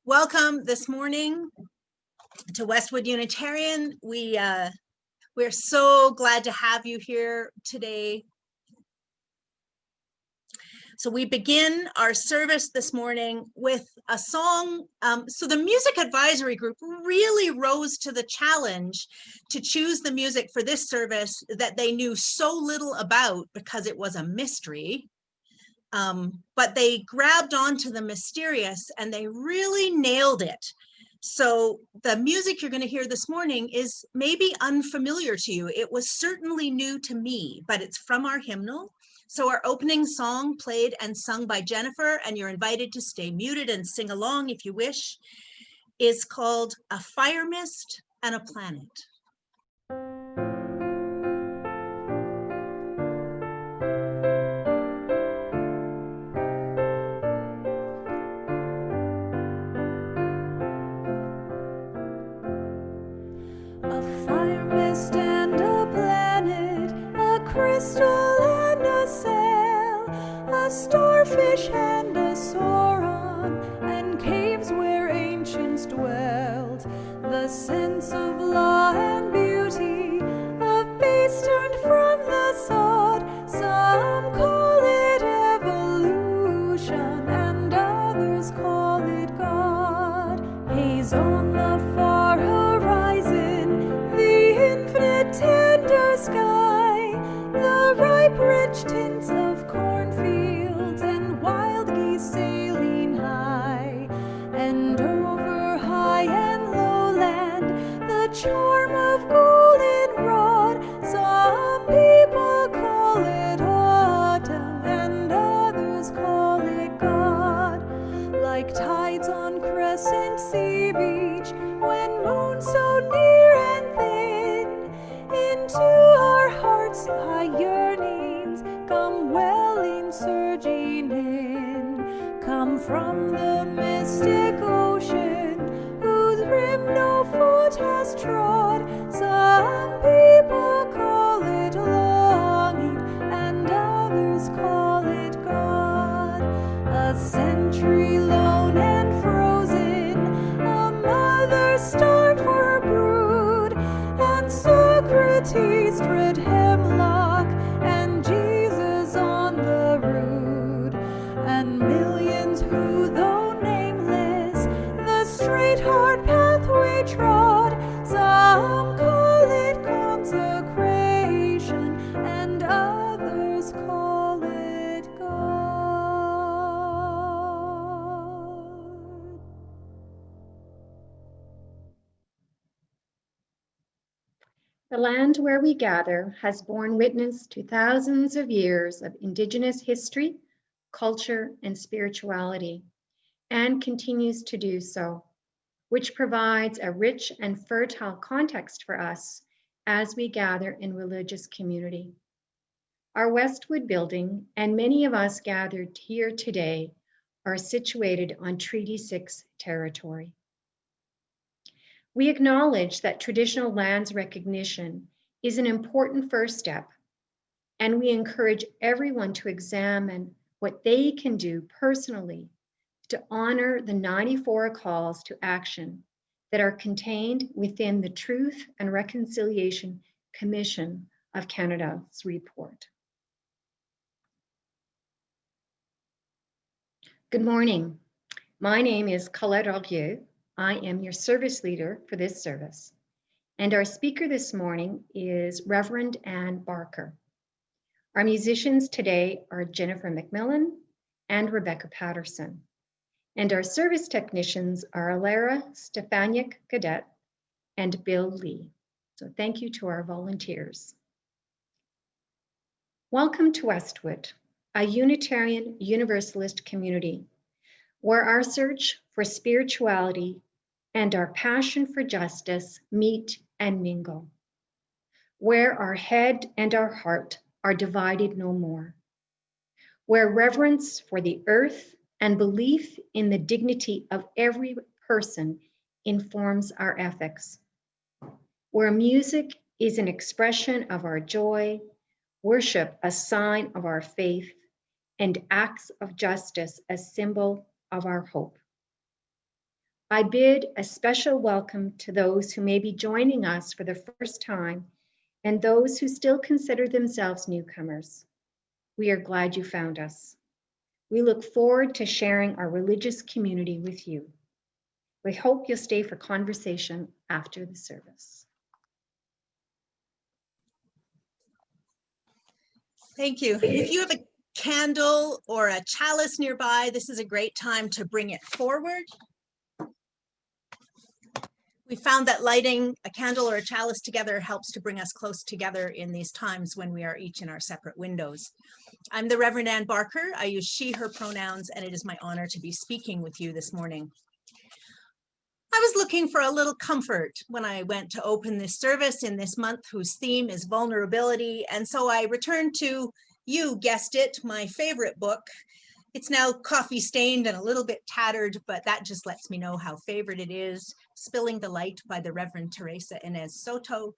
Welcome this morning to Westwood Unitarian. We're so glad to have you here today. So we begin our service this morning with a song. So the music advisory group really rose to the challenge to choose the music for this service that they knew so little about because it was a mystery. But they grabbed onto the mysterious and they really nailed it. So the music you're going to hear this morning is maybe unfamiliar to you. It was certainly new to me, but it's from our hymnal. So our opening song, played and sung by Jennifer, and you're invited to stay muted and sing along if you wish, is called A Fire Mist and a Planet. And a planet, a crystal and a sail, a starfish and a sauron, and caves where ancients dwelled. The sense of law and beauty, a face turned from the sod. Some call it evolution, and others call it God. Haze on the far horizon, tender sky, the ripe rich tints of cornfields and wild geese sailing high, and over high and lowland the charm of goldenrod. Some people call it autumn and others call it God. Like tides on Crescent Sea beach, when moon so near and thin, into our hearts high yearnings come welling, surging in, come from the mystic ocean whose rim no foot has trod. Some people call it longing and others call it God. A century lone and frozen, a mother starved for her brood, and Socrates tread hemlock, and Jesus on the rood, and millions who, though nameless, the straight hard pathway trod. Some call it consecration, and others call it God. The land where we gather has borne witness to thousands of years of Indigenous history, culture, and spirituality, and continues to do so, which provides a rich and fertile context for us as we gather in religious community. Our Westwood building, and many of us gathered here today, are situated on Treaty 6 territory. We acknowledge that traditional lands recognition is an important first step, and we encourage everyone to examine what they can do personally to honor the 94 calls to action that are contained within the Truth and Reconciliation Commission of Canada's report. Good morning. My name is Colette Orieux. I am your service leader for this service, and our speaker this morning is Reverend Ann Barker. Our musicians today are Jennifer McMillan and Rebecca Patterson, and our service technicians are Ilara, Stefaniuk-Gaudet, and Bill Lee. So thank you to our volunteers. Welcome to Westwood, a Unitarian Universalist community where our search for spirituality and our passion for justice meet and mingle, where our head and our heart are divided no more, where reverence for the earth and belief in the dignity of every person informs our ethics, where music is an expression of our joy, worship a sign of our faith, and acts of justice a symbol of our hope. I bid a special welcome to those who may be joining us for the first time and those who still consider themselves newcomers. We are glad you found us. We look forward to sharing our religious community with you. We hope you'll stay for conversation after the service. Thank you. If you have a candle or a chalice nearby, this is a great time to bring it forward. We found that lighting a candle or a chalice together helps to bring us close together in these times when we are each in our separate windows. I'm the Reverend Ann Barker. I use she, her pronouns, and it is my honor to be speaking with you this morning. I was looking for a little comfort when I went to open this service in this month whose theme is vulnerability, and so I returned to, you guessed it, my favorite book. It's now coffee stained and a little bit tattered, but that just lets me know how favorite it is, Spilling the Light by the Reverend Teresa Inez Soto.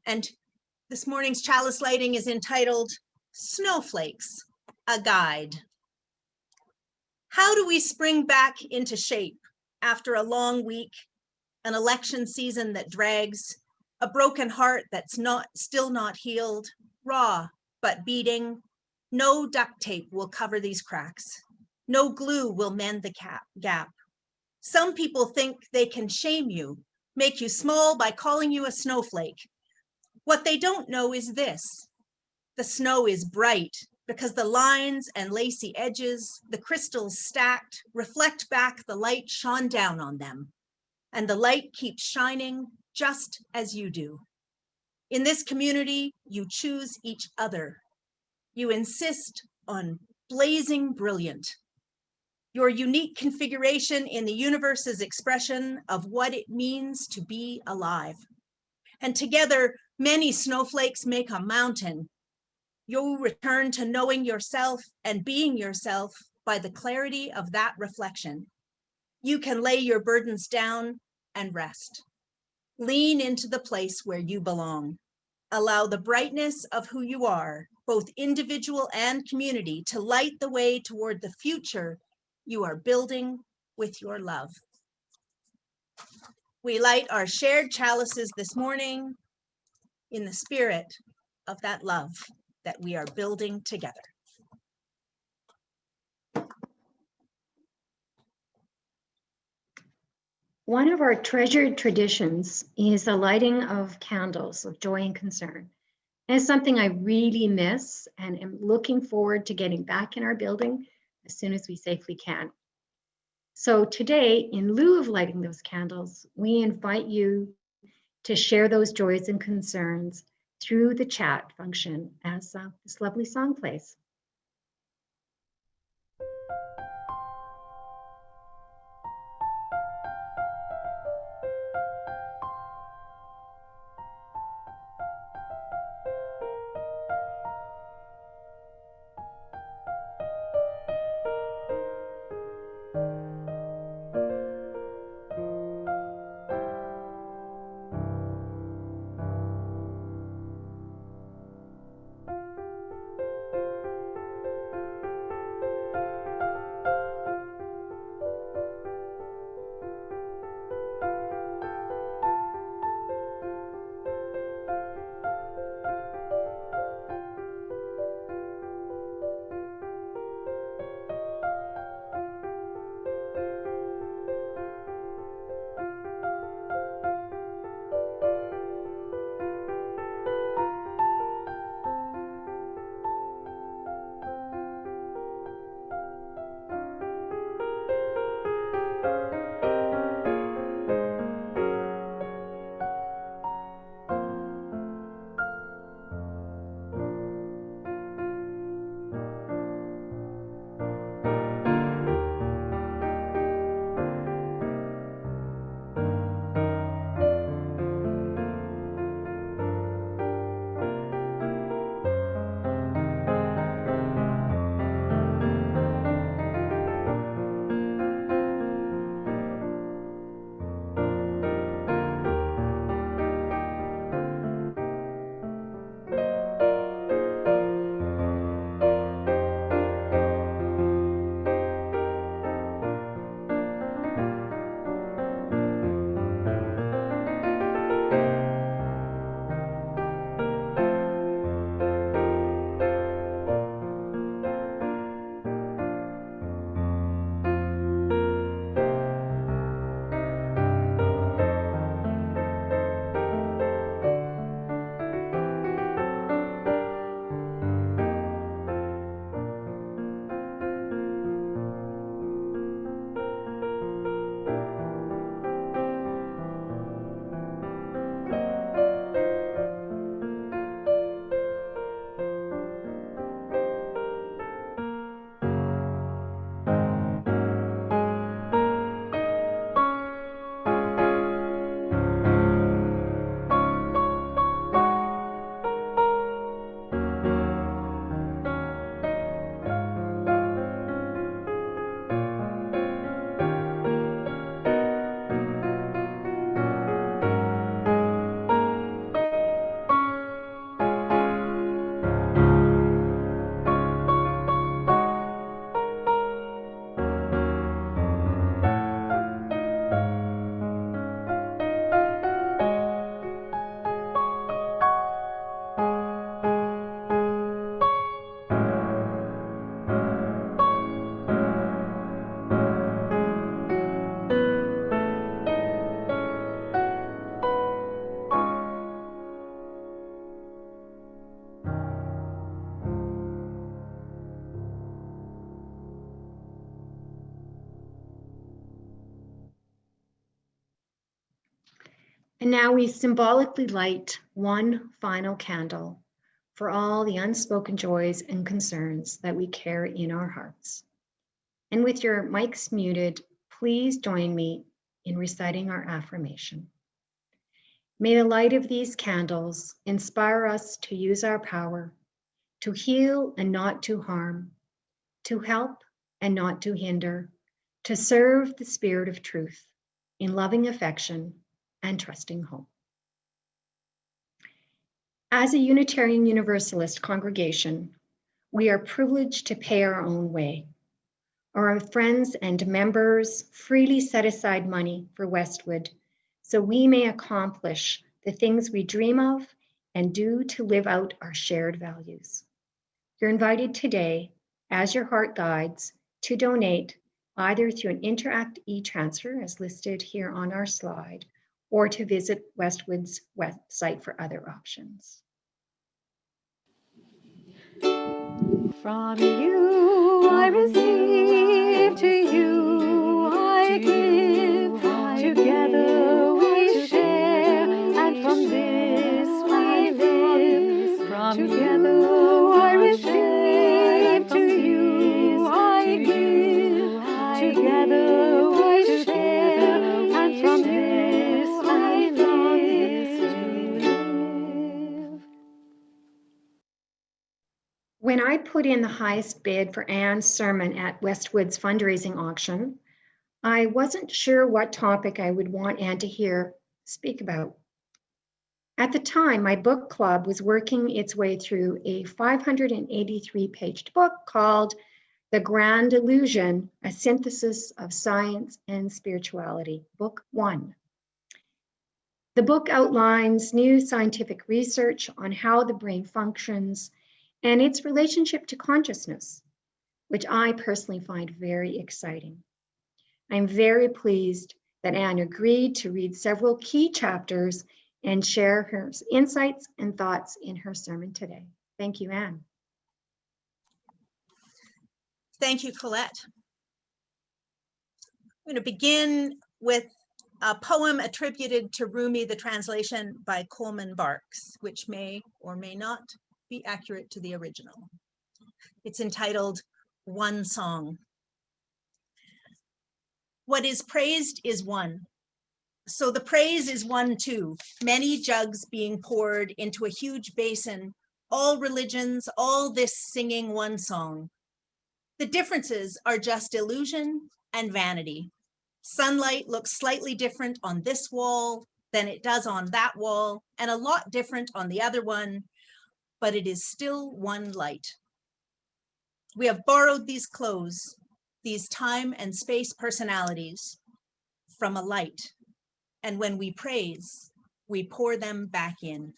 And this morning's chalice lighting is entitled Snowflakes, a Guide. How do we spring back into shape after a long week, an election season that drags, a broken heart that's still not healed, raw but beating? No duct tape will cover these cracks. No glue will mend the gap. Some people think they can shame you, make you small by calling you a snowflake. What they don't know is this: the snow is bright because the lines and lacy edges, the crystals stacked, reflect back the light shone down on them. And the light keeps shining just as you do. In this community, you choose each other. You insist on blazing brilliant. Your unique configuration in the universe's expression of what it means to be alive. And together, many snowflakes make a mountain. You'll return to knowing yourself and being yourself by the clarity of that reflection. You can lay your burdens down and rest. Lean into the place where you belong. Allow the brightness of who you are, both individual and community, to light the way toward the future you are building with your love. We light our shared chalices this morning in the spirit of that love that we are building together. One of our treasured traditions is the lighting of candles of joy and concern. And it's something I really miss and am looking forward to getting back in our building as soon as we safely can. So today, in lieu of lighting those candles, we invite you to share those joys and concerns through the chat function as this lovely song plays. And now we symbolically light one final candle for all the unspoken joys and concerns that we carry in our hearts. And with your mics muted, please join me in reciting our affirmation. May the light of these candles inspire us to use our power, to heal and not to harm, to help and not to hinder, to serve the spirit of truth in loving affection and trusting hope. As a Unitarian Universalist congregation, we are privileged to pay our own way. Our friends and members freely set aside money for Westwood so we may accomplish the things we dream of and do to live out our shared values. You're invited today, as your heart guides, to donate either through an Interact e-transfer as listed here on our slide, or to visit Westwood's website for other options. From you I receive, to you I give, together we share, and from this we live. From together I receive, to you I give, together we share, and from this we live. When I put in the highest bid for Anne's sermon at Westwood's fundraising auction, I wasn't sure what topic I would want Anne to speak about. At the time, my book club was working its way through a 583-page book called The Grand Illusion, A Synthesis of Science and Spirituality, Book 1. The book outlines new scientific research on how the brain functions and its relationship to consciousness, which I personally find very exciting. I'm very pleased that Anne agreed to read several key chapters and share her insights and thoughts in her sermon today. Thank you, Anne. Thank you, Colette. I'm going to begin with a poem attributed to Rumi, the translation by Coleman Barks, which may or may not be accurate to the original. It's entitled One Song. What is praised is one. So the praise is one too, many jugs being poured into a huge basin, all religions, all this singing one song. The differences are just illusion and vanity. Sunlight looks slightly different on this wall than it does on that wall, and a lot different on the other one, but it is still one light. We have borrowed these clothes, these time and space personalities from a light, and when we praise, we pour them back in.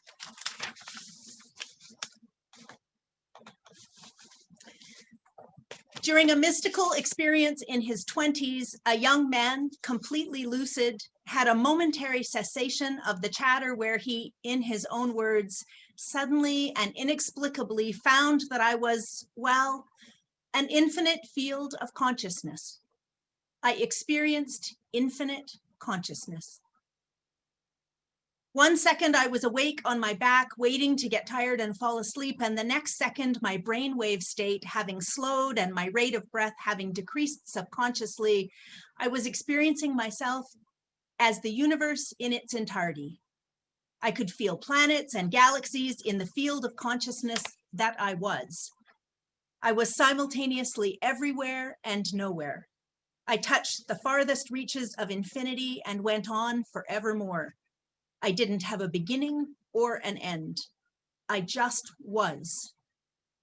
During a mystical experience in his 20s, a young man, completely lucid, had a momentary cessation of the chatter where he, in his own words, suddenly and inexplicably found that I was, well, an infinite field of consciousness. I experienced infinite consciousness. 1 second I was awake on my back, waiting to get tired and fall asleep, and the next second my brainwave state having slowed and my rate of breath having decreased subconsciously, I was experiencing myself as the universe in its entirety. I could feel planets and galaxies in the field of consciousness that I was. I was simultaneously everywhere and nowhere. I touched the farthest reaches of infinity and went on forevermore. I didn't have a beginning or an end. I just was,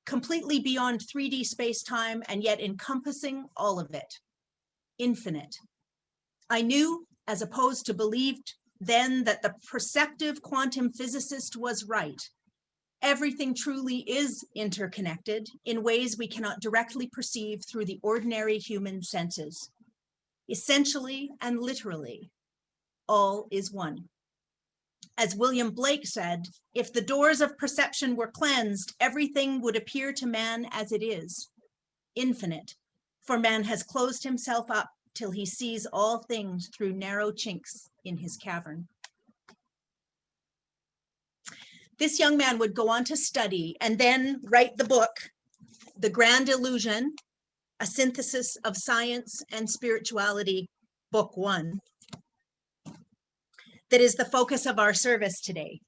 completely beyond 3D space-time and yet encompassing all of it, infinite. I knew, as opposed to believed then, that the perceptive quantum physicist was right. Everything truly is interconnected in ways we cannot directly perceive through the ordinary human senses. Essentially and literally, all is one. As William Blake said, if the doors of perception were cleansed, everything would appear to man as it is, infinite, for man has closed himself up till he sees all things through narrow chinks in his cavern. This young man would go on to study and then write the book, The Grand Illusion, A Synthesis of Science and Spirituality, Book 1, that is the focus of our service today.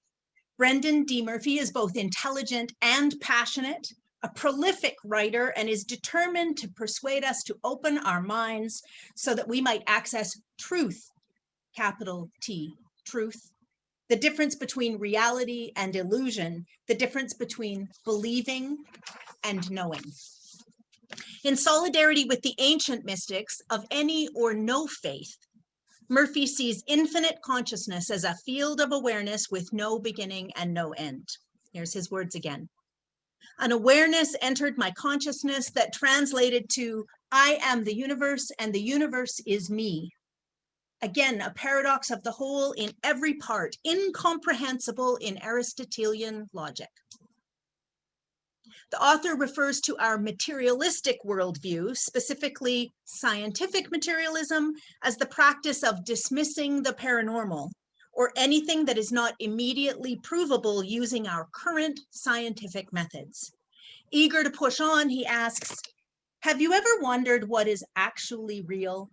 Brendan D. Murphy is both intelligent and passionate, a prolific writer, and is determined to persuade us to open our minds so that we might access truth, capital T, truth, the difference between reality and illusion, the difference between believing and knowing. In solidarity with the ancient mystics of any or no faith, Murphy sees infinite consciousness as a field of awareness with no beginning and no end. Here's his words again. An awareness entered my consciousness that translated to, I am the universe and the universe is me. Again, a paradox of the whole in every part, incomprehensible in Aristotelian logic. The author refers to our materialistic worldview, specifically scientific materialism, as the practice of dismissing the paranormal or anything that is not immediately provable using our current scientific methods. Eager to push on, he asks, have you ever wondered what is actually real?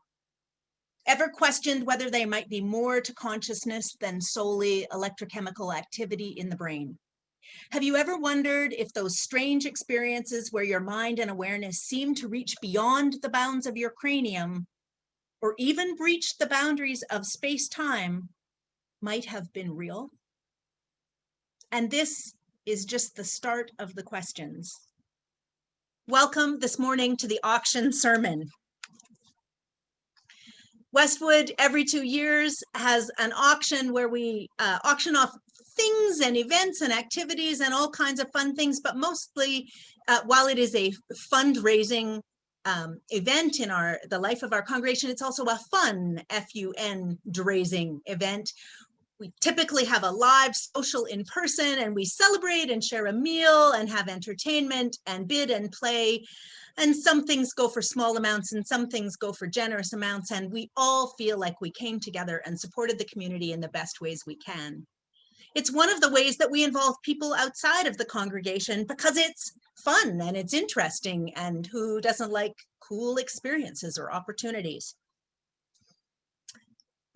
Ever questioned whether there might be more to consciousness than solely electrochemical activity in the brain? Have you ever wondered if those strange experiences where your mind and awareness seem to reach beyond the bounds of your cranium, or even breach the boundaries of space-time, might have been real? And this is just the start of the questions. Welcome this morning to the auction sermon. Westwood, every 2 years, has an auction where we auction off things and events and activities and all kinds of fun things, but mostly while it is a fundraising event in the life of our congregation, it's also a fun, F-U-N-draising event. We typically have a live social in person, and we celebrate and share a meal and have entertainment and bid and play. And some things go for small amounts and some things go for generous amounts. And we all feel like we came together and supported the community in the best ways we can. It's one of the ways that we involve people outside of the congregation because it's fun and it's interesting, and who doesn't like cool experiences or opportunities?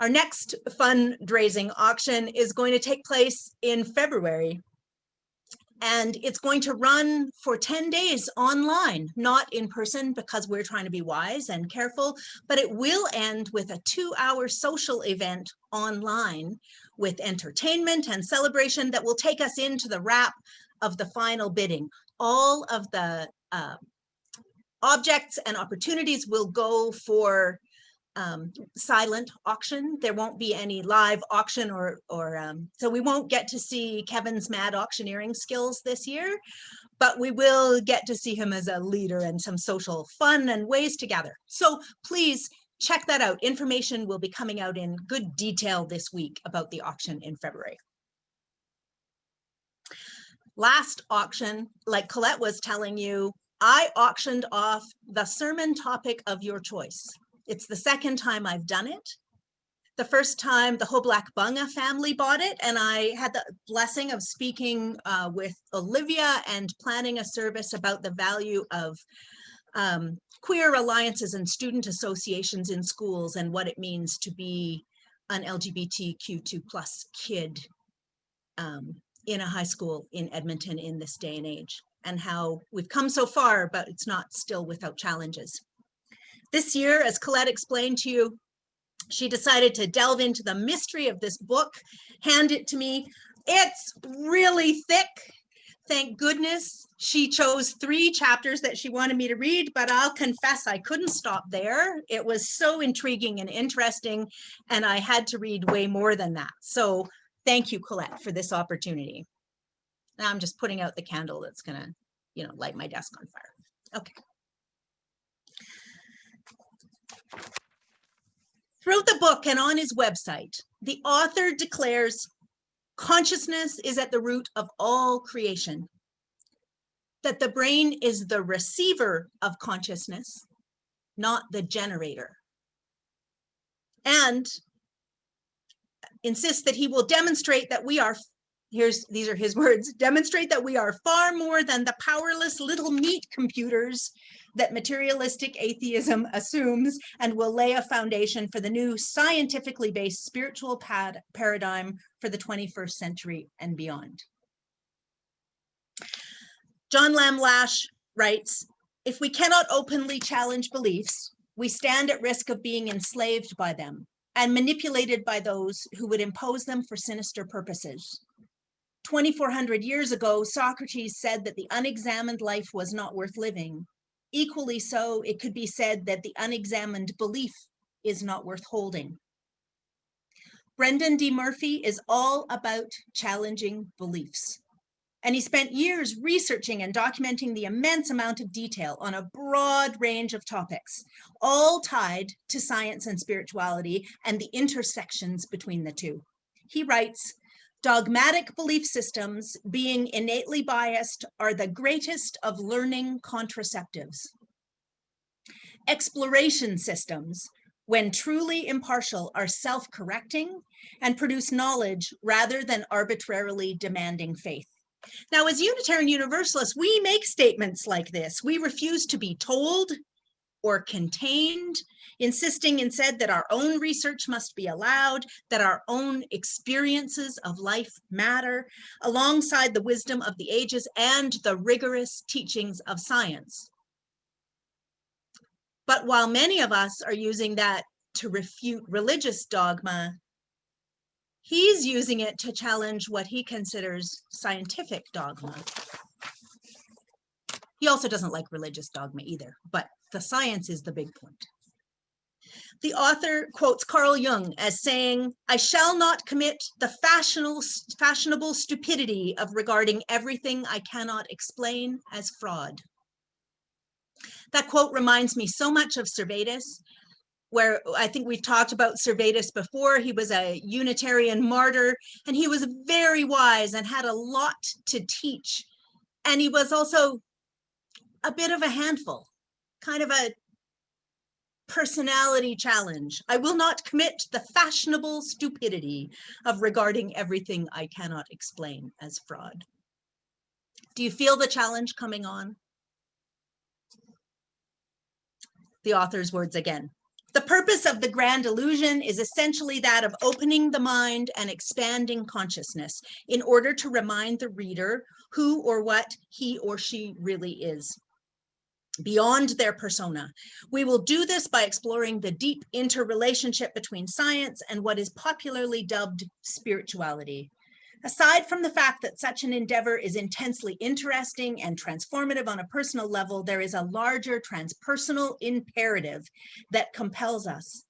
Our next fundraising auction is going to take place in February, and it's going to run for 10 days online, not in person because we're trying to be wise and careful, but it will end with a 2-hour social event online with entertainment and celebration that will take us into the wrap of the final bidding. All of the objects and opportunities will go for silent auction. There won't be any live auction so we won't get to see Kevin's mad auctioneering skills this year, but we will get to see him as a leader and some social fun and ways to gather. So please check that out. Information will be coming out in good detail this week about the auction in February. Last auction, like Colette was telling you, I auctioned off the sermon topic of your choice. It's the second time I've done it. The first time the Hoblak Bunga family bought it, and I had the blessing of speaking with Olivia and planning a service about the value of queer alliances and student associations in schools and what it means to be an LGBTQ2+ kid in a high school in Edmonton in this day and age, and how we've come so far, but it's not still without challenges. This year, as Colette explained to you, she decided to delve into the mystery of this book, hand it to me. It's really thick. Thank goodness she chose 3 chapters that she wanted me to read, but I'll confess I couldn't stop there. It was so intriguing and interesting, and I had to read way more than that. So thank you, Colette, for this opportunity. Now I'm just putting out the candle that's gonna, light my desk on fire. Okay. Throughout the book and on his website, the author declares consciousness is at the root of all creation, that the brain is the receiver of consciousness, not the generator, and insists that he will demonstrate that we are these are his words, demonstrate that we are far more than the powerless little meat computers that materialistic atheism assumes, and will lay a foundation for the new scientifically based spiritual paradigm for the 21st century and beyond. John Lamb Lash writes, if we cannot openly challenge beliefs, we stand at risk of being enslaved by them and manipulated by those who would impose them for sinister purposes. 2,400 years ago, Socrates said that the unexamined life was not worth living. Equally so, it could be said that the unexamined belief is not worth holding. Brendan D. Murphy is all about challenging beliefs. And he spent years researching and documenting the immense amount of detail on a broad range of topics, all tied to science and spirituality and the intersections between the two. He writes, dogmatic belief systems, being innately biased, are the greatest of learning contraceptives. Exploration systems, when truly impartial, are self-correcting and produce knowledge rather than arbitrarily demanding faith. Now, as Unitarian Universalists, we make statements like this. We refuse to be told or contained, insisting instead that our own research must be allowed, that our own experiences of life matter, alongside the wisdom of the ages and the rigorous teachings of science. But while many of us are using that to refute religious dogma, he's using it to challenge what he considers scientific dogma. He also doesn't like religious dogma either, but the science is the big point. The author quotes Carl Jung as saying, I shall not commit the fashionable stupidity of regarding everything I cannot explain as fraud. That quote reminds me so much of Servetus, where I think we've talked about Servetus before. He was a Unitarian martyr, and he was very wise and had a lot to teach. And he was also a bit of a handful, kind of a personality challenge. I will not commit the fashionable stupidity of regarding everything I cannot explain as fraud. Do you feel the challenge coming on? The author's words again. The purpose of the grand illusion is essentially that of opening the mind and expanding consciousness in order to remind the reader who or what he or she really is, beyond their persona. We will do this by exploring the deep interrelationship between science and what is popularly dubbed spirituality. Aside from the fact that such an endeavor is intensely interesting and transformative on a personal level, there is a larger transpersonal imperative that compels us.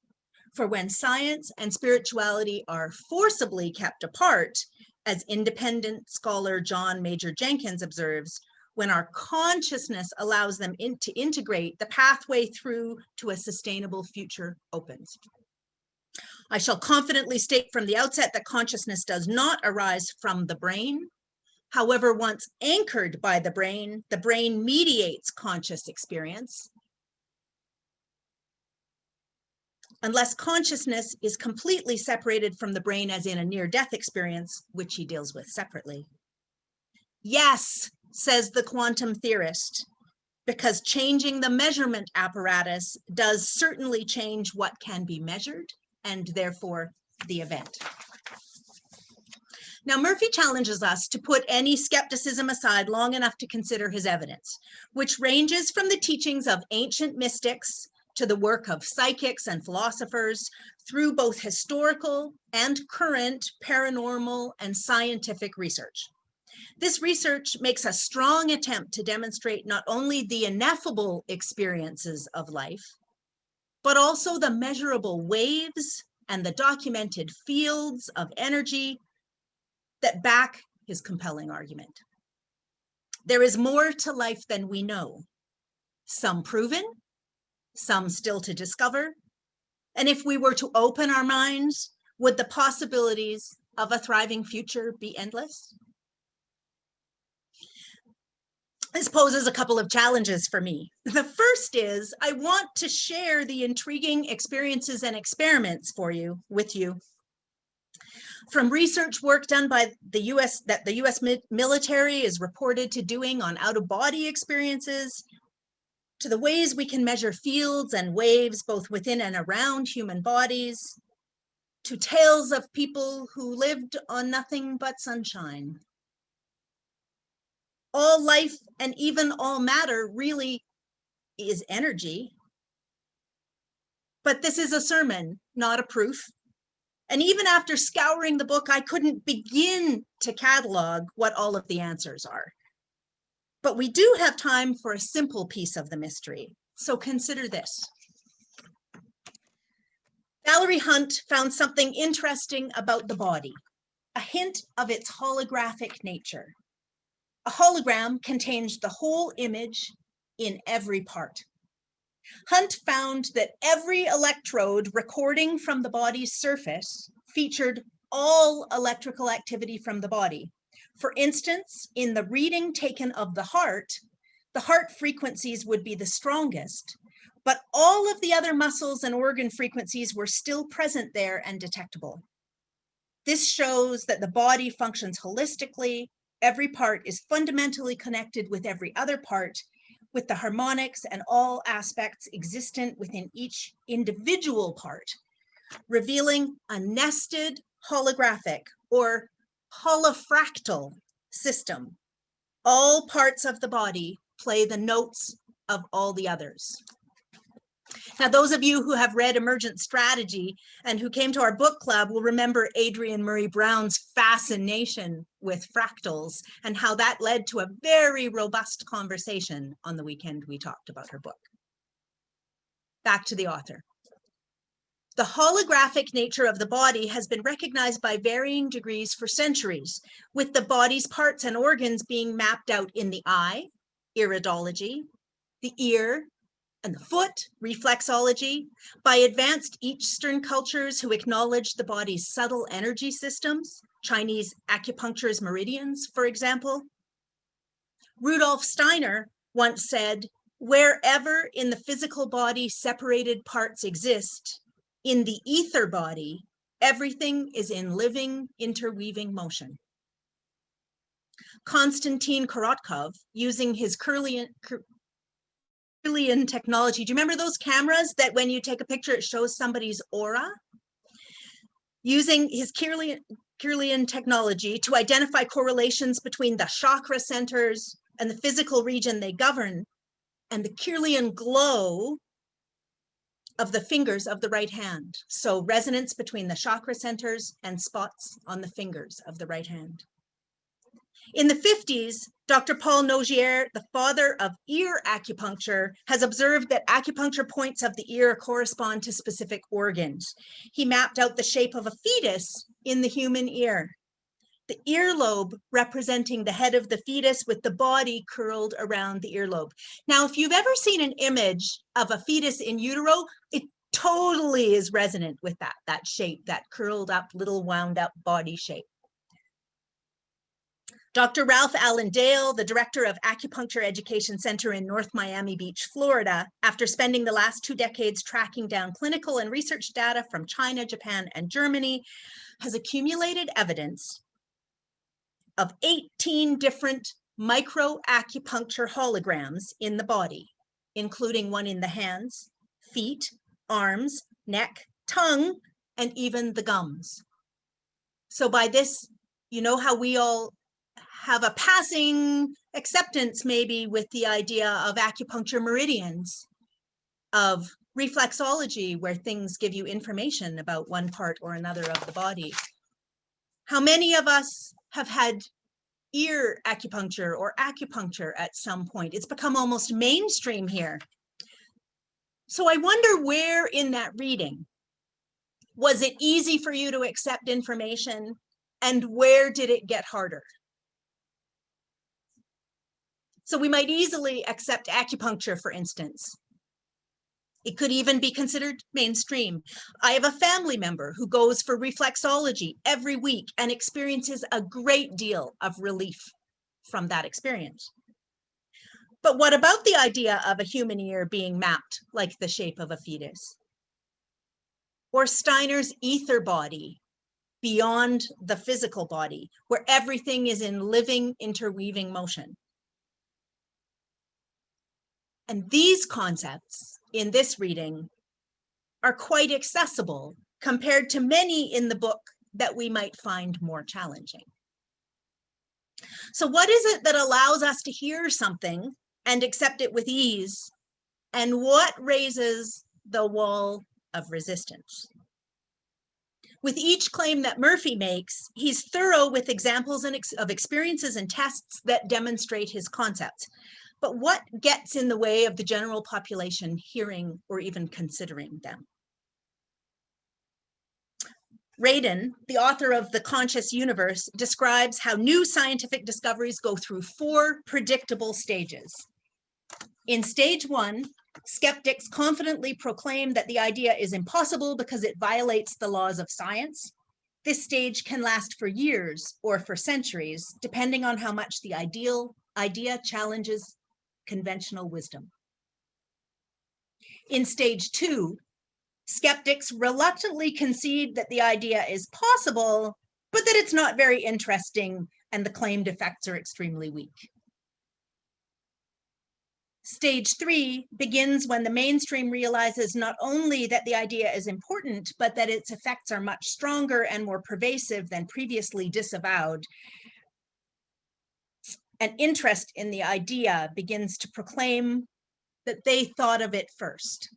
For when science and spirituality are forcibly kept apart, as independent scholar John Major Jenkins observes, when our consciousness allows them to integrate, the pathway through to a sustainable future opens. I shall confidently state from the outset that consciousness does not arise from the brain. However, once anchored by the brain mediates conscious experience. Unless consciousness is completely separated from the brain, as in a near-death experience, which he deals with separately. Yes, says the quantum theorist, because changing the measurement apparatus does certainly change what can be measured, and therefore the event. Now, Murphy challenges us to put any skepticism aside long enough to consider his evidence, which ranges from the teachings of ancient mystics to the work of psychics and philosophers, through both historical and current paranormal and scientific research. This research makes a strong attempt to demonstrate not only the ineffable experiences of life, but also the measurable waves and the documented fields of energy that back his compelling argument. There is more to life than we know, some proven, some still to discover. And if we were to open our minds, would the possibilities of a thriving future be endless? This poses a couple of challenges for me. The first is I want to share the intriguing experiences and experiments with you. From research work done by the US military is reported to doing on out-of-body experiences, to the ways we can measure fields and waves both within and around human bodies, to tales of people who lived on nothing but sunshine. All life and even all matter really is energy. But this is a sermon, not a proof. And even after scouring the book, I couldn't begin to catalog what all of the answers are. But we do have time for a simple piece of the mystery. So consider this. Valerie Hunt found something interesting about the body, a hint of its holographic nature. A hologram contains the whole image in every part. Hunt found that every electrode recording from the body's surface featured all electrical activity from the body. For instance, in the reading taken of the heart frequencies would be the strongest, but all of the other muscles and organ frequencies were still present there and detectable. This shows that the body functions holistically. Every part is fundamentally connected with every other part, with the harmonics and all aspects existent within each individual part, revealing a nested holographic or holofractal system. All parts of the body play the notes of all the others. Now, those of you who have read Emergent Strategy and who came to our book club will remember Adrian Murray Brown's fascination with fractals and how that led to a very robust conversation on the weekend we talked about her book. Back to the author. The holographic nature of the body has been recognized by varying degrees for centuries, with the body's parts and organs being mapped out in the eye, iridology, the ear, and the foot, reflexology, by advanced Eastern cultures who acknowledge the body's subtle energy systems, Chinese acupuncture's meridians, for example. Rudolf Steiner once said, "Wherever in the physical body separated parts exist, in the ether body, everything is in living, interweaving motion." Konstantin Korotkov, using his Kirlian technology. Do you remember those cameras that when you take a picture, it shows somebody's aura? Using his Kirlian technology to identify correlations between the chakra centers and the physical region they govern, and the Kirlian glow of the fingers of the right hand. So resonance between the chakra centers and spots on the fingers of the right hand. In the 50s, Dr. Paul Nogier, the father of ear acupuncture, has observed that acupuncture points of the ear correspond to specific organs. He mapped out the shape of a fetus in the human ear. The earlobe representing the head of the fetus with the body curled around the earlobe. Now, if you've ever seen an image of a fetus in utero, it totally is resonant with that shape, that curled up, little wound up body shape. Dr. Ralph Allen Dale, the director of Acupuncture Education Center in North Miami Beach, Florida, after spending the last 2 decades tracking down clinical and research data from China, Japan, and Germany, has accumulated evidence of 18 different micro-acupuncture holograms in the body, including one in the hands, feet, arms, neck, tongue, and even the gums. So by this, you know how we all have a passing acceptance maybe with the idea of acupuncture meridians, of reflexology, where things give you information about one part or another of the body. How many of us have had ear acupuncture or acupuncture at some point? It's become almost mainstream here. So I wonder where in that reading, was it easy for you to accept information, and where did it get harder? So we might easily accept acupuncture, for instance. It could even be considered mainstream. I have a family member who goes for reflexology every week and experiences a great deal of relief from that experience. But what about the idea of a human ear being mapped like the shape of a fetus? Or Steiner's ether body, beyond the physical body, where everything is in living, interweaving motion. And these concepts in this reading are quite accessible compared to many in the book that we might find more challenging. So what is it that allows us to hear something and accept it with ease? And what raises the wall of resistance? With each claim that Murphy makes, he's thorough with examples of experiences and tests that demonstrate his concepts. But what gets in the way of the general population hearing or even considering them? Radin, the author of The Conscious Universe, describes how new scientific discoveries go through 4 predictable stages. In stage 1, skeptics confidently proclaim that the idea is impossible because it violates the laws of science. This stage can last for years or for centuries, depending on how much the idea challenges conventional wisdom. In stage 2, skeptics reluctantly concede that the idea is possible, but that it's not very interesting and the claimed effects are extremely weak. Stage 3 begins when the mainstream realizes not only that the idea is important, but that its effects are much stronger and more pervasive than previously disavowed. An interest in the idea begins to proclaim that they thought of it first.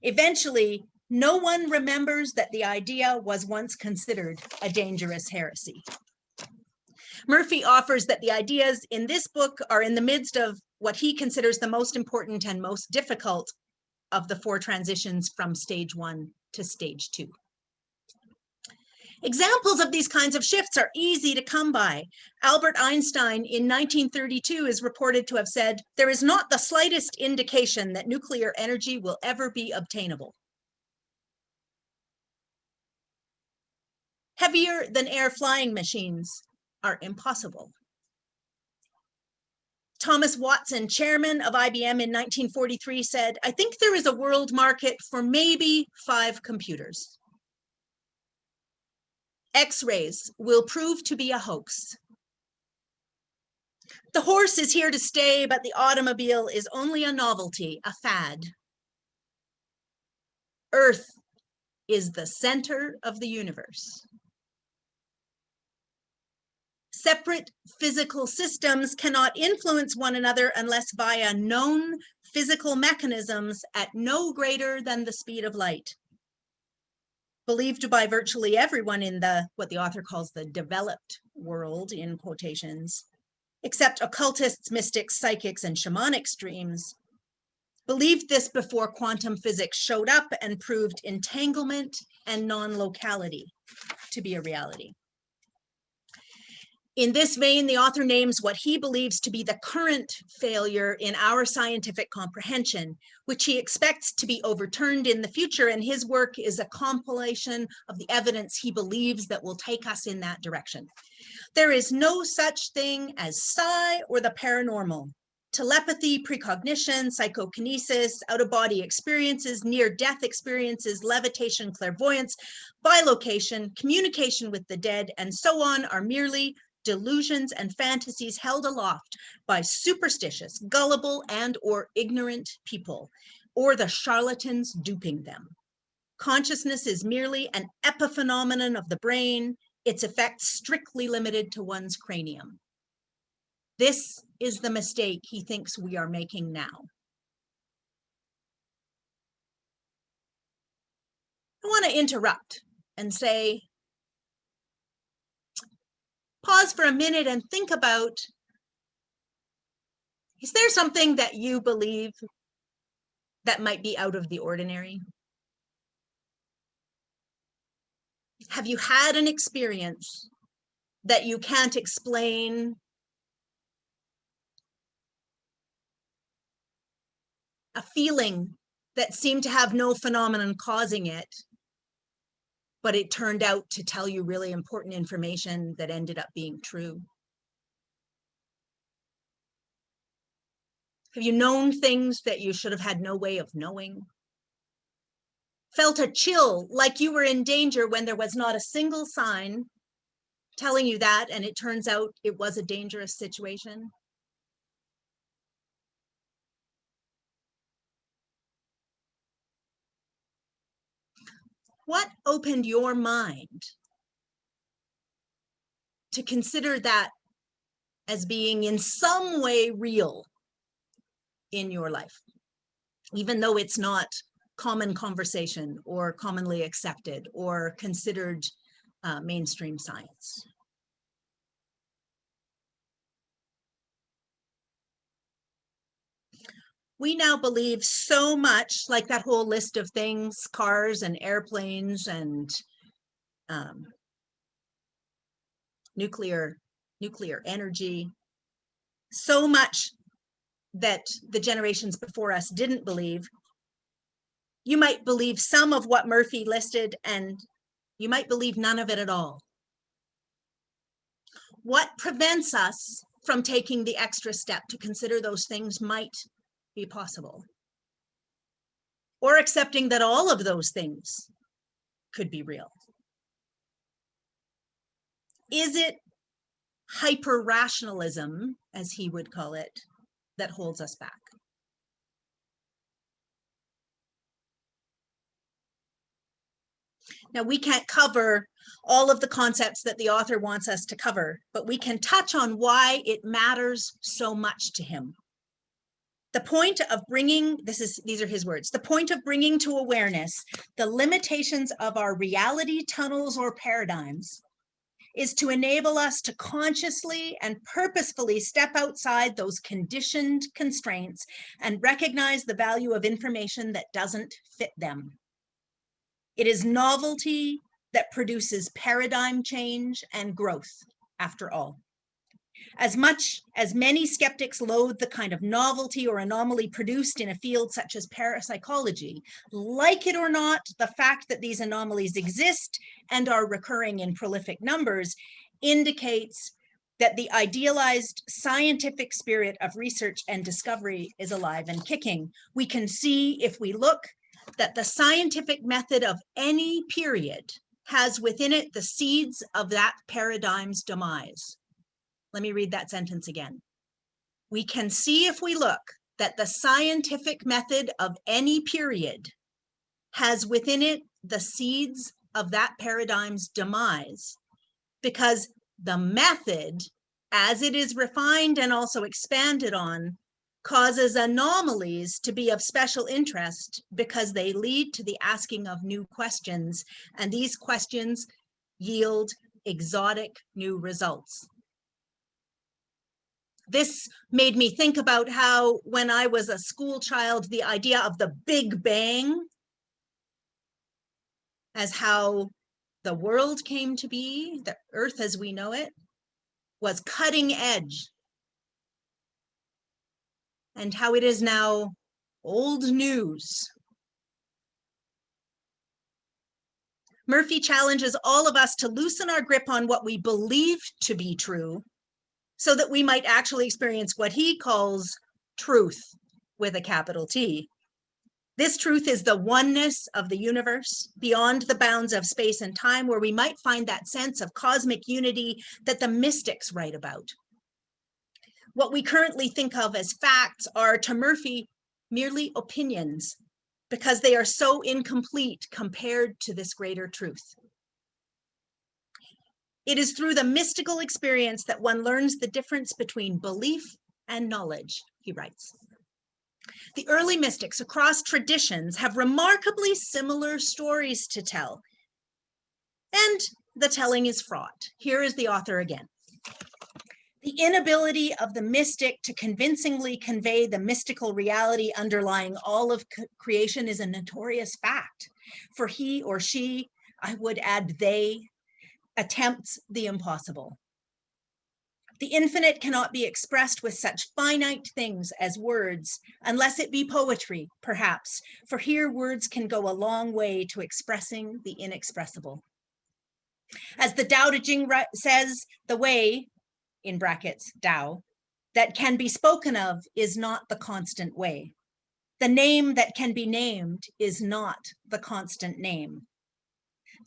Eventually, no one remembers that the idea was once considered a dangerous heresy. Murphy offers that the ideas in this book are in the midst of what he considers the most important and most difficult of the 4 transitions from stage 1 to stage 2. Examples of these kinds of shifts are easy to come by. Albert Einstein in 1932 is reported to have said, "There is not the slightest indication that nuclear energy will ever be obtainable." Heavier than air flying machines are impossible. Thomas Watson, chairman of IBM in 1943, said, "I think there is a world market for maybe 5 computers. X-rays will prove to be a hoax. The horse is here to stay, but the automobile is only a novelty, a fad. Earth is the center of the universe. Separate physical systems cannot influence one another unless via known physical mechanisms at no greater than the speed of light." Believed by virtually everyone in what the author calls the developed world, in quotations, except occultists, mystics, psychics, and shamanic streams, believed this before quantum physics showed up and proved entanglement and non-locality to be a reality. In this vein, the author names what he believes to be the current failure in our scientific comprehension, which he expects to be overturned in the future, and his work is a compilation of the evidence he believes that will take us in that direction. There is no such thing as psi or the paranormal. Telepathy, precognition, psychokinesis, out-of-body experiences, near-death experiences, levitation, clairvoyance, bilocation, communication with the dead, and so on are merely delusions and fantasies held aloft by superstitious, gullible, and or ignorant people, or the charlatans duping them. Consciousness is merely an epiphenomenon of the brain, its effects strictly limited to one's cranium. This is the mistake he thinks we are making now. I want to interrupt and say, pause for a minute and think about, is there something that you believe that might be out of the ordinary? Have you had an experience that you can't explain? A feeling that seemed to have no phenomenon causing it, but it turned out to tell you really important information that ended up being true? Have you known things that you should have had no way of knowing? felt a chill like you were in danger when there was not a single sign telling you that, and it turns out it was a dangerous situation? What opened your mind to consider that as being in some way real in your life, even though it's not common conversation or commonly accepted or considered mainstream science? We now believe so much, like that whole list of things, cars and airplanes and nuclear energy, so much that the generations before us didn't believe. You might believe some of what Murphy listed, and you might believe none of it at all. What prevents us from taking the extra step to consider those things might be possible? Or accepting that all of those things could be real? Is it hyper-rationalism, as he would call it, that holds us back? Now, we can't cover all of the concepts that the author wants us to cover, but we can touch on why it matters so much to him. The point of bringing, these are his words, the point of bringing to awareness the limitations of our reality tunnels or paradigms is to enable us to consciously and purposefully step outside those conditioned constraints and recognize the value of information that doesn't fit them. It is novelty that produces paradigm change and growth, after all. As much as many skeptics loathe the kind of novelty or anomaly produced in a field such as parapsychology, like it or not, the fact that these anomalies exist and are recurring in prolific numbers indicates that the idealized scientific spirit of research and discovery is alive and kicking. We can see, if we look, that the scientific method of any period has within it the seeds of that paradigm's demise. Let me read that sentence again. We can see, if we look, that the scientific method of any period has within it the seeds of that paradigm's demise, because the method, as it is refined and also expanded on, causes anomalies to be of special interest because they lead to the asking of new questions, and these questions yield exotic new results. This made me think about how, when I was a school child, the idea of the Big Bang as how the world came to be, the earth as we know it, was cutting edge, and how it is now old news. Murphy challenges all of us to loosen our grip on what we believe to be true, so that we might actually experience what he calls truth, with a capital T. This truth is the oneness of the universe, beyond the bounds of space and time, where we might find that sense of cosmic unity that the mystics write about. What we currently think of as facts are, to Murphy, merely opinions, because they are so incomplete compared to this greater truth. It is through the mystical experience that one learns the difference between belief and knowledge, he writes. The early mystics across traditions have remarkably similar stories to tell, and the telling is fraught. Here is the author again. The inability of the mystic to convincingly convey the mystical reality underlying all of creation is a notorious fact, for he or she, I would add they, attempts the impossible. The infinite cannot be expressed with such finite things as words, unless it be poetry, perhaps, for here words can go a long way to expressing the inexpressible. As the Tao Te Ching says, the way, in brackets, Tao, that can be spoken of is not the constant way. The name that can be named is not the constant name.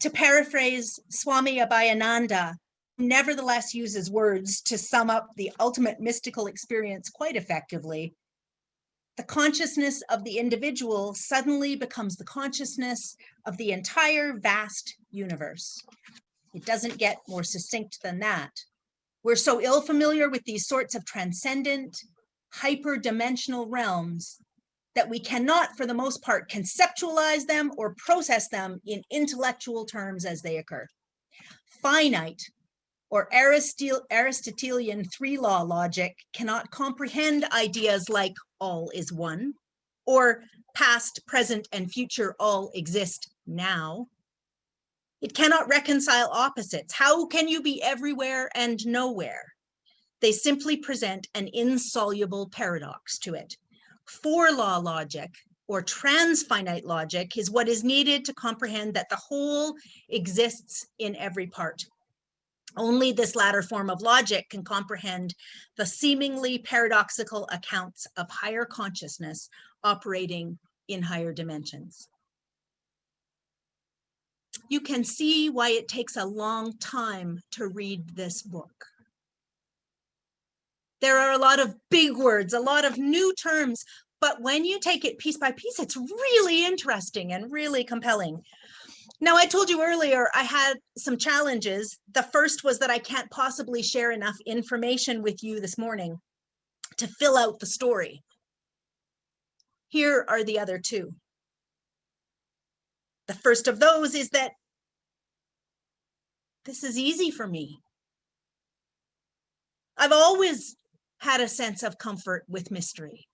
To paraphrase Swami Abhayananda, nevertheless uses words to sum up the ultimate mystical experience quite effectively, the consciousness of the individual suddenly becomes the consciousness of the entire vast universe. It doesn't get more succinct than that. We're so ill familiar with these sorts of transcendent, hyper-dimensional realms that we cannot, for the most part, conceptualize them or process them in intellectual terms as they occur. Finite or Aristotelian three-law logic cannot comprehend ideas like all is one, or past, present, and future all exist now. It cannot reconcile opposites. How can you be everywhere and nowhere? They simply present an insoluble paradox to it. Four-law logic, or transfinite logic, is what is needed to comprehend that the whole exists in every part. Only this latter form of logic can comprehend the seemingly paradoxical accounts of higher consciousness operating in higher dimensions. You can see why it takes a long time to read this book. There are a lot of big words, a lot of new terms, but when you take it piece by piece, it's really interesting and really compelling. Now, I told you earlier I had some challenges. The first was that I can't possibly share enough information with you this morning to fill out the story. Here are the other two. The first of those is that this is easy for me. I've always had a sense of comfort with mystery.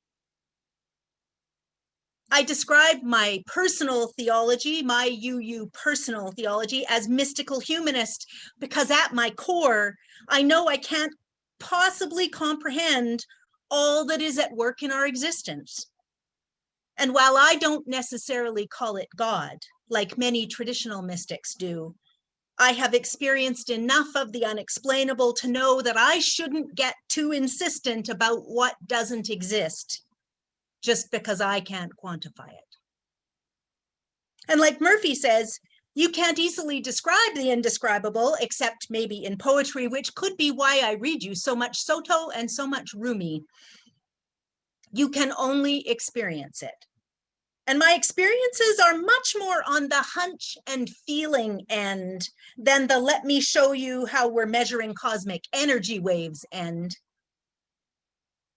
I describe my personal theology, my UU personal theology, as mystical humanist because at my core, I know I can't possibly comprehend all that is at work in our existence. And while I don't necessarily call it God, like many traditional mystics do, I have experienced enough of the unexplainable to know that I shouldn't get too insistent about what doesn't exist just because I can't quantify it. And like Murphy says, you can't easily describe the indescribable, except maybe in poetry, which could be why I read you so much Soto and so much Rumi. You can only experience it. And my experiences are much more on the hunch and feeling end than the let me show you how we're measuring cosmic energy waves end.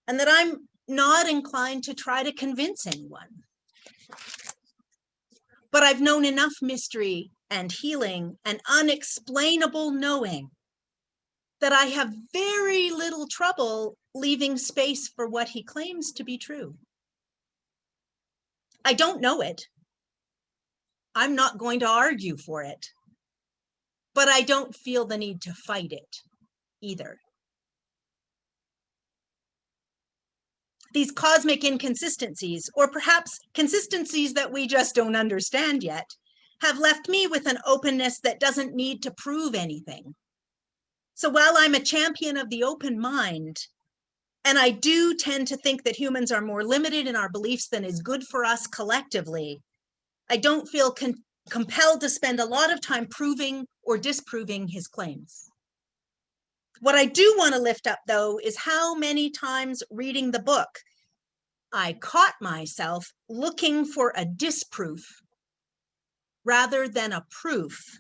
And that I'm not inclined to try to convince anyone. But I've known enough mystery and healing and unexplainable knowing that I have very little trouble leaving space for what he claims to be true. I don't know it. I'm not going to argue for it. But I don't feel the need to fight it either. These cosmic inconsistencies, or perhaps consistencies that we just don't understand yet, have left me with an openness that doesn't need to prove anything. So while I'm a champion of the open mind, and I do tend to think that humans are more limited in our beliefs than is good for us collectively, I don't feel compelled to spend a lot of time proving or disproving his claims. What I do want to lift up, though, is how many times reading the book, I caught myself looking for a disproof rather than a proof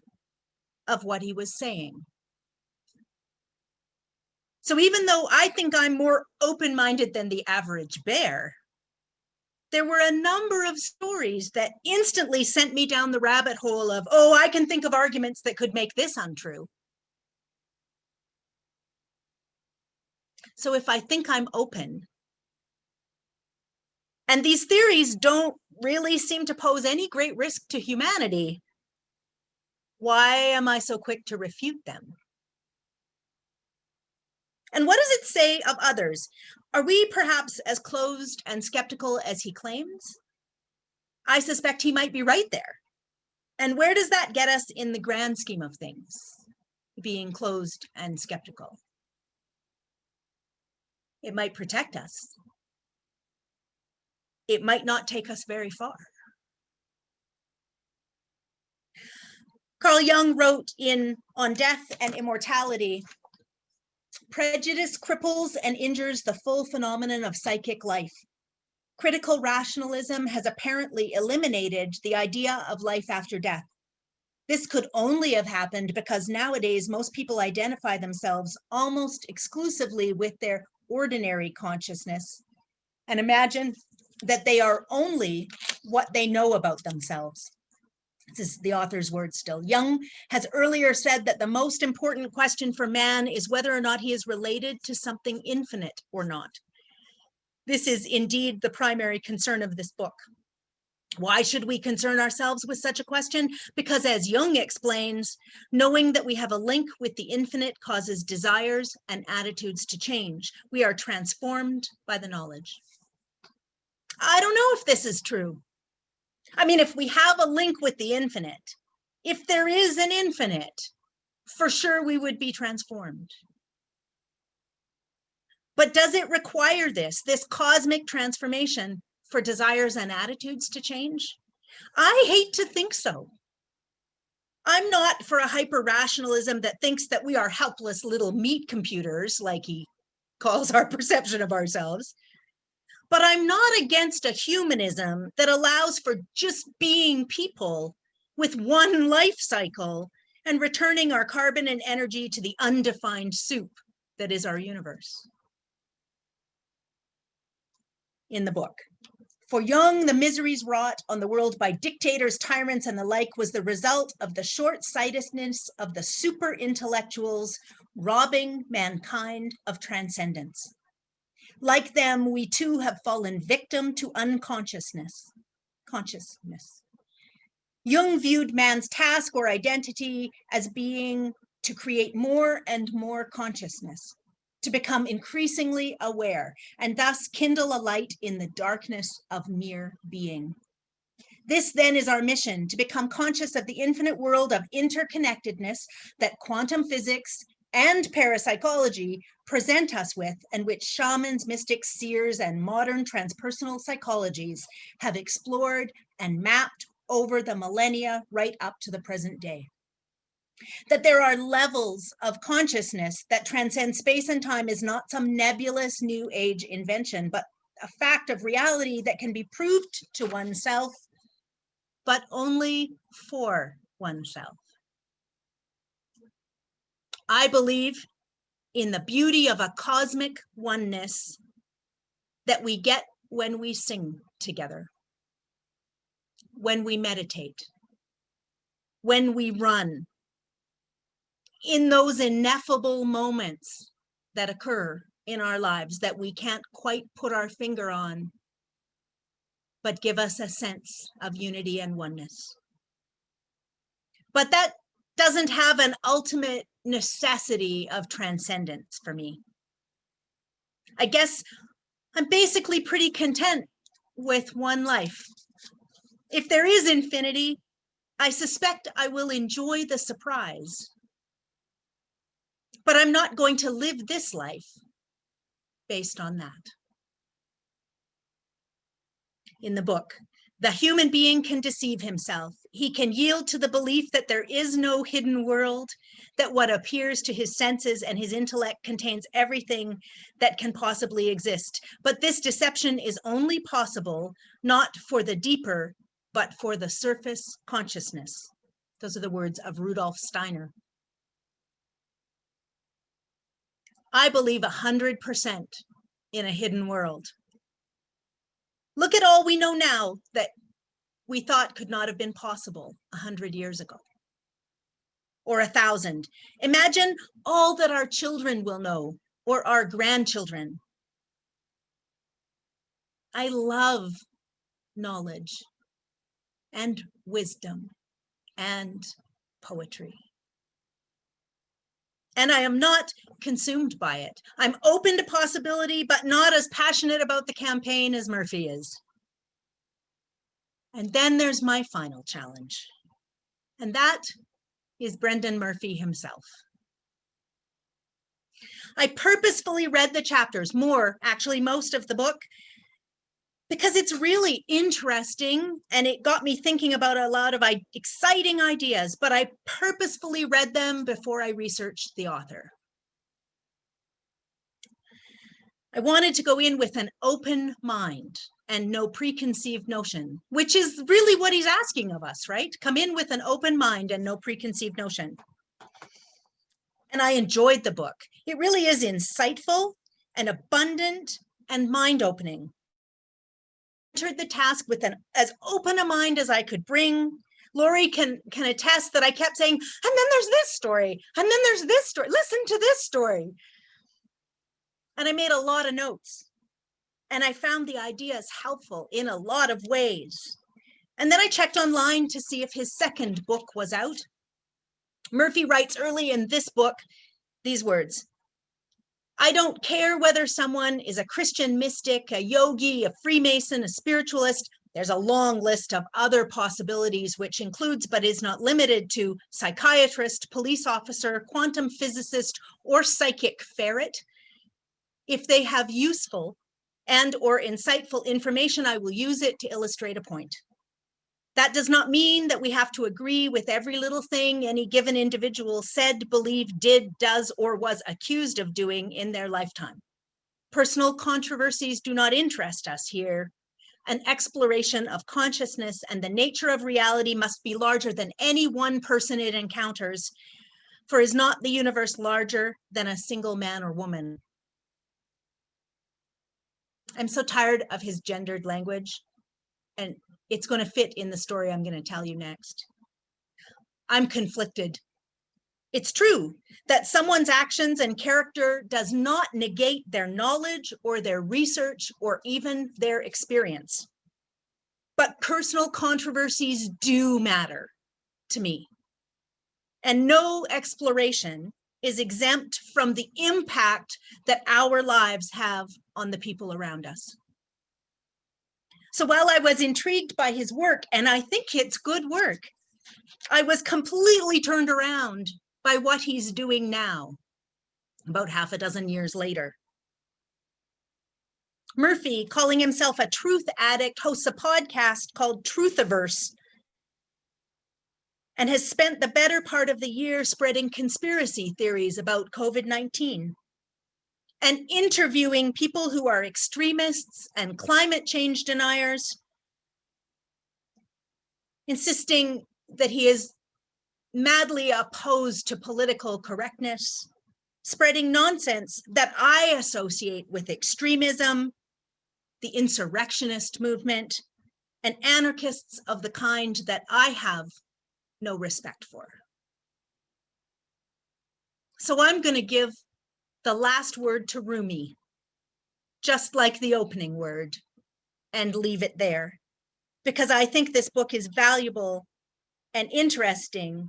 of what he was saying. So even though I think I'm more open-minded than the average bear, there were a number of stories that instantly sent me down the rabbit hole of, oh, I can think of arguments that could make this untrue. So if I think I'm open, and these theories don't really seem to pose any great risk to humanity, why am I so quick to refute them? And what does it say of others? Are we perhaps as closed and skeptical as he claims? I suspect he might be right there. And where does that get us in the grand scheme of things, being closed and skeptical? It might protect us. it might not take us very far. Carl Jung wrote On Death and Immortality, prejudice cripples and injures the full phenomenon of psychic life. Critical rationalism has apparently eliminated the idea of life after death. This could only have happened because nowadays most people identify themselves almost exclusively with their ordinary consciousness and imagine that they are only what they know about themselves. This is the author's words still. Jung has earlier said that the most important question for man is whether or not he is related to something infinite or not. This is indeed the primary concern of this book. Why should we concern ourselves with such a question? Because as Jung explains, knowing that we have a link with the infinite causes desires and attitudes to change. We are transformed by the knowledge. I don't know if this is true. I mean, if we have a link with the infinite, if there is an infinite, for sure we would be transformed. But does it require this cosmic transformation for desires and attitudes to change? I hate to think so. I'm not for a hyper-rationalism that thinks that we are helpless little meat computers, like he calls our perception of ourselves. But I'm not against a humanism that allows for just being people with one life cycle and returning our carbon and energy to the undefined soup that is our universe. In the book, for Jung, the miseries wrought on the world by dictators, tyrants, and the like was the result of the short-sightedness of the super intellectuals robbing mankind of transcendence. Like them, we too have fallen victim to unconsciousness. Jung viewed man's task or identity as being to create more and more consciousness, to become increasingly aware, and thus kindle a light in the darkness of mere being. This then is our mission, to become conscious of the infinite world of interconnectedness that quantum physics and parapsychology present us with, and which shamans, mystics, seers, and modern transpersonal psychologies have explored and mapped over the millennia right up to the present day. That there are levels of consciousness that transcend space and time is not some nebulous new age invention, but a fact of reality that can be proved to oneself, but only for oneself. I believe in the beauty of a cosmic oneness that we get when we sing together, when we meditate, when we run, in those ineffable moments that occur in our lives that we can't quite put our finger on, but give us a sense of unity and oneness. But that doesn't have an ultimate necessity of transcendence for me. I guess I'm basically pretty content with one life. If there is infinity, I suspect I will enjoy the surprise. But I'm not going to live this life based on that. In the book, the human being can deceive himself. He can yield to the belief that there is no hidden world, that what appears to his senses and his intellect contains everything that can possibly exist. But this deception is only possible not for the deeper, but for the surface consciousness. Those are the words of Rudolf Steiner. I believe 100% in a hidden world. Look at all we know now that we thought could not have been possible 100 years ago, or 1,000. Imagine all that our children will know, or our grandchildren. I love knowledge and wisdom and poetry. And I am not consumed by it. I'm open to possibility, but not as passionate about the campaign as Murphy is. And then there's my final challenge. And that is Brendan Murphy himself. I purposefully read the chapters, actually most of the book, because it's really interesting and it got me thinking about a lot of exciting ideas, but I purposefully read them before I researched the author. I wanted to go in with an open mind and no preconceived notion, which is really what he's asking of us, right? Come in with an open mind and no preconceived notion. And I enjoyed the book. It really is insightful and abundant and mind-opening. I entered the task with as open a mind as I could bring. Lori can attest that I kept saying, and then there's this story, and then there's this story. Listen to this story. And I made a lot of notes. And I found the ideas helpful in a lot of ways. And then I checked online to see if his second book was out. Murphy writes early in this book these words: I don't care whether someone is a Christian mystic, a yogi, a Freemason, a spiritualist. There's a long list of other possibilities, which includes but is not limited to psychiatrist, police officer, quantum physicist, or psychic ferret. If they have useful and or insightful information, I will use it to illustrate a point. That does not mean that we have to agree with every little thing any given individual said, believed, did, does, or was accused of doing in their lifetime. Personal controversies do not interest us here. An exploration of consciousness and the nature of reality must be larger than any one person it encounters, for is not the universe larger than a single man or woman? I'm so tired of his gendered language, and it's going to fit in the story I'm going to tell you next. I'm conflicted. It's true that someone's actions and character does not negate their knowledge or their research or even their experience. But personal controversies do matter to me. And no exploration is exempt from the impact that our lives have on the people around us. So while I was intrigued by his work, and I think it's good work, I was completely turned around by what he's doing now, about half a dozen years later. Murphy, calling himself a truth addict, hosts a podcast called Truthiverse, and has spent the better part of the year spreading conspiracy theories about COVID-19 and interviewing people who are extremists and climate change deniers, insisting that he is madly opposed to political correctness, spreading nonsense that I associate with extremism, the insurrectionist movement, and anarchists of the kind that I have no respect for. So I'm going to give the last word to Rumi, just like the opening word, and leave it there, because I think this book is valuable and interesting,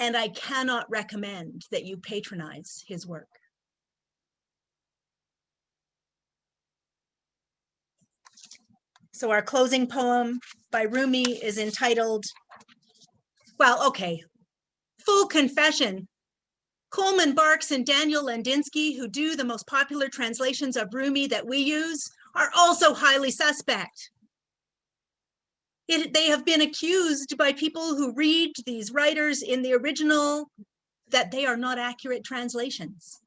and I cannot recommend that you patronize his work. So our closing poem by Rumi is entitled, well, okay, full confession. Coleman Barks and Daniel Landinsky, who do the most popular translations of Rumi that we use, are also highly suspect. They have been accused by people who read these writers in the original that they are not accurate translations.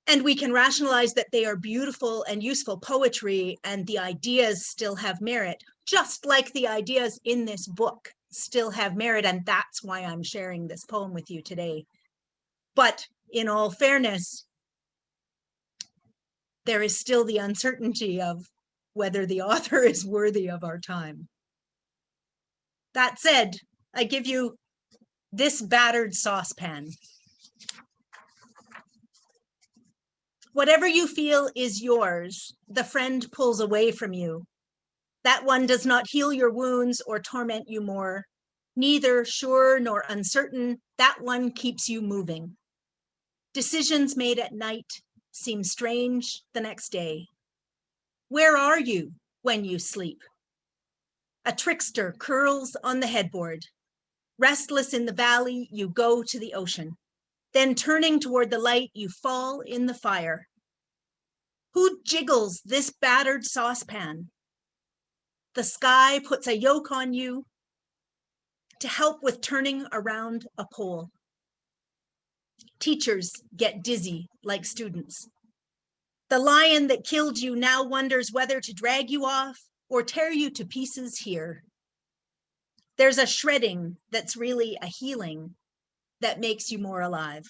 And we can rationalize that they are beautiful and useful poetry and the ideas still have merit, just like the ideas in this book still have merit. And that's why I'm sharing this poem with you today. But in all fairness, there is still the uncertainty of whether the author is worthy of our time. That said, I give you this battered saucepan. Whatever you feel is yours, the friend pulls away from you. That one does not heal your wounds or torment you more. Neither sure nor uncertain, that one keeps you moving. Decisions made at night seem strange the next day. Where are you when you sleep? A trickster curls on the headboard. Restless in the valley, you go to the ocean. Then turning toward the light, you fall in the fire. Who jiggles this battered saucepan? The sky puts a yoke on you to help with turning around a pole. Teachers get dizzy like students. The lion that killed you now wonders whether to drag you off or tear you to pieces here. There's a shredding that's really a healing that makes you more alive.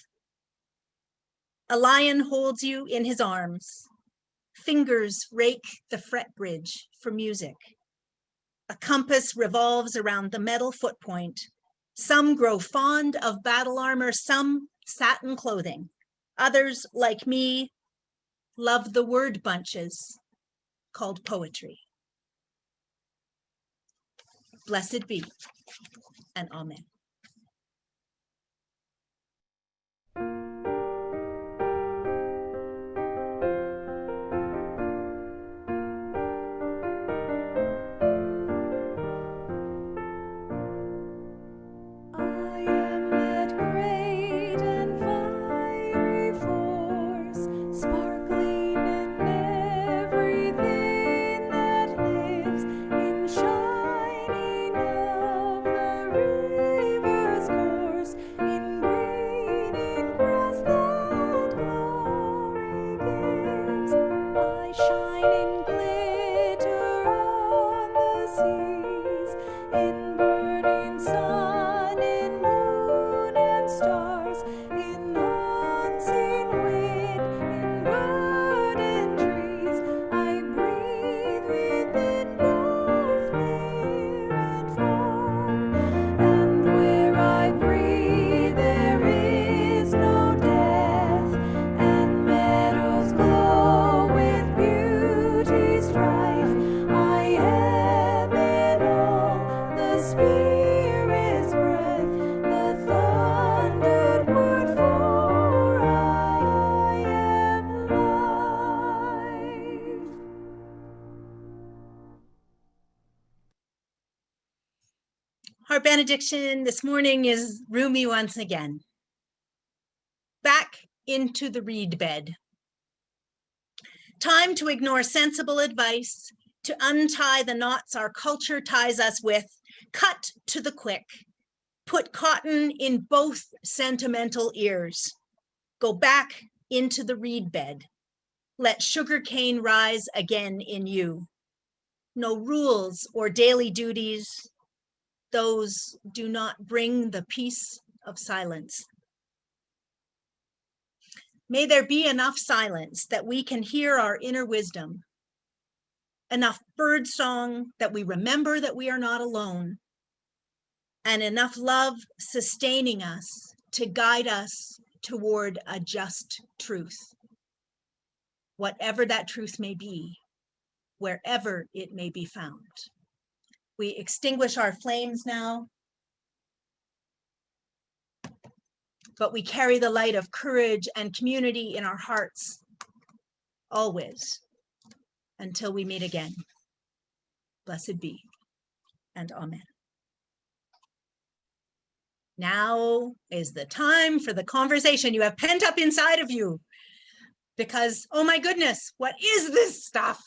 A lion holds you in his arms. Fingers rake the fret bridge for music. A compass revolves around the metal foot point. Some grow fond of battle armor, some satin clothing. Others, like me, love the word bunches called poetry. Blessed be, and amen. Our benediction this morning is Rumi once again. Back into the reed bed. Time to ignore sensible advice, to untie the knots our culture ties us with, cut to the quick, put cotton in both sentimental ears. Go back into the reed bed. Let sugarcane rise again in you. No rules or daily duties. Those do not bring the peace of silence. May there be enough silence that we can hear our inner wisdom, enough bird song that we remember that we are not alone, and enough love sustaining us to guide us toward a just truth, whatever that truth may be, wherever it may be found. We extinguish our flames now, but we carry the light of courage and community in our hearts, always, until we meet again. Blessed be, and amen. Now is the time for the conversation you have pent up inside of you, because, oh my goodness, what is this stuff?